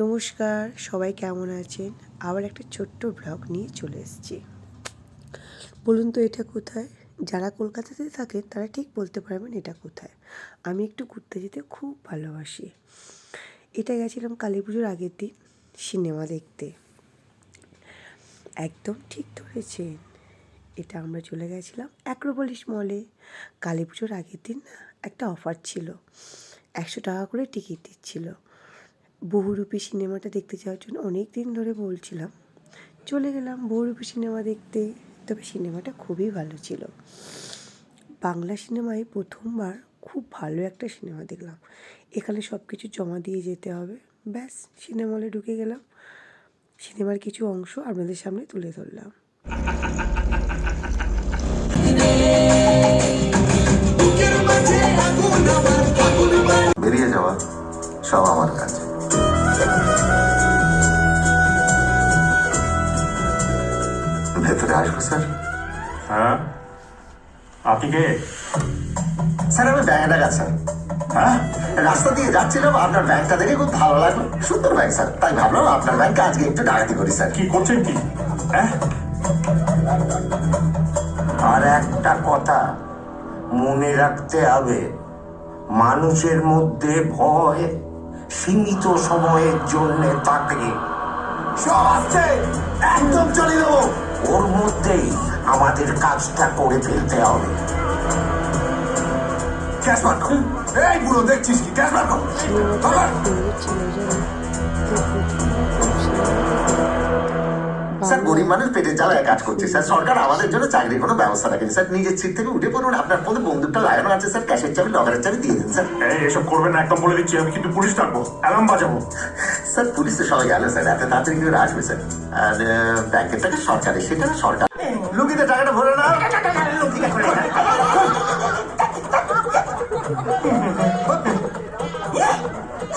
নমস্কার, সবাই কেমন আছেন? আবার একটা ছোট্ট ব্লগ নিয়ে চলে এসেছি। বলুন তো এটা কোথায়? যারা কলকাতাতে থাকেন তারা ঠিক বলতে পারবেন এটা কোথায়। আমি একটু ঘুরতে যেতে খুব ভালোবাসি। এটা গেছিলাম কালী পুজোর আগের দিন সিনেমা দেখতে। একদম ঠিক ধরেছেন, এটা আমরা চলে গেছিলাম অ্যাক্রোপলিস মলে। কালী পুজোর আগের দিন না একটা অফার ছিল, 100 টাকা করে টিকিট দিচ্ছিল। বহুরূপী সিনেমাটা দেখতে যাওয়ার জন্য অনেক দিন ধরে বলছিলাম, চলে গেলাম বহুরূপী সিনেমা দেখতে। তবে সিনেমাটা খুবই ভালো ছিল। বাংলা সিনেমায় প্রথমবার খুব ভালো একটা সিনেমা দেখলাম। এখানে সব কিছু জমা দিয়ে যেতে হবে, ব্যাস সিনেমা হলে ঢুকে গেলাম। সিনেমার কিছু অংশ আপনাদের সামনে তুলে ধরলাম। বেরিয়ে যাওয়া সব আমার কাছে। ভেতরে আসবো স্যার? হ্যাঁ, আপনি কে? স্যার আমি ব্যাংক ডাকা স্যার। হ্যাঁ, রাস্তা দিয়ে যাচ্ছিলাম, আপনার ব্যাংকটা দেখে খুব ভালো লাগলো, সুন্দর ব্যাংক স্যার, তাই ভাবলাম আপনার ব্যাংকে আজকে একটু ডাকাতি করি স্যার। কি করছেন কি? হ্যাঁ, আর একটা কথা মনে রাখতে হবে, মানুষের মধ্যে ভয় সীমিত সময়ের জন্য থাকে। সব আসছে, একদম চলে দেবো। ওর মধ্যেই আমাদের কাজটা করে ফেলতে হবে। ক্যাশ মার্ক, এই বুড়ো দেখছিস কি? Cash mark. সিনেমাটা সুন্দর ছিল জানেন। স্যার গরিব মানুষ পেটের জ্বালায় কাজ করছে স্যার, সরকার আমাদের জন্য চাকরির কোনো ব্যবস্থা রাখেনি স্যার। নিজের সিট থেকে উঠে পড়ুন, আপনার ফোনে বন্দুকটা লাগানো আছে স্যার, ক্যাশের চাবি লকারের চাবি দিয়ে দিন স্যার। এসব করবেন না, একদম বলে দিচ্ছি। আমি কিন্তু পুলিশ ডাকবো, অ্যালার্ম বাজাবো। স্যার পুলিশ তো সবাই গেল স্যার, এত তাড়াতাড়ি করে আসবে স্যার। আর ব্যাংকের টাকা সরকারের, সেটা সরকার। লুকিতে টাকাটা ভরে না।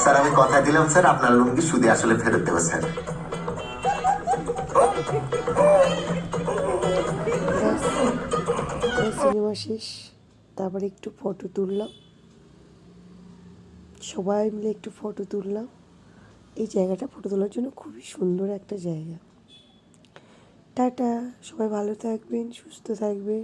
স্যার আমি কথা দিলাম স্যার, আপনার লুঙ্গি সুদে আসলে ফেরত দেবো স্যার। সিনেমা শেষ, তারপরে একটু ফটো তুললাম, সবাই মিলে একটু ফটো তুললাম। এই জায়গাটা ফটো তোলার জন্য খুবই সুন্দর একটা জায়গা। টাটা, সবাই ভালো থাকবেন, সুস্থ থাকবেন।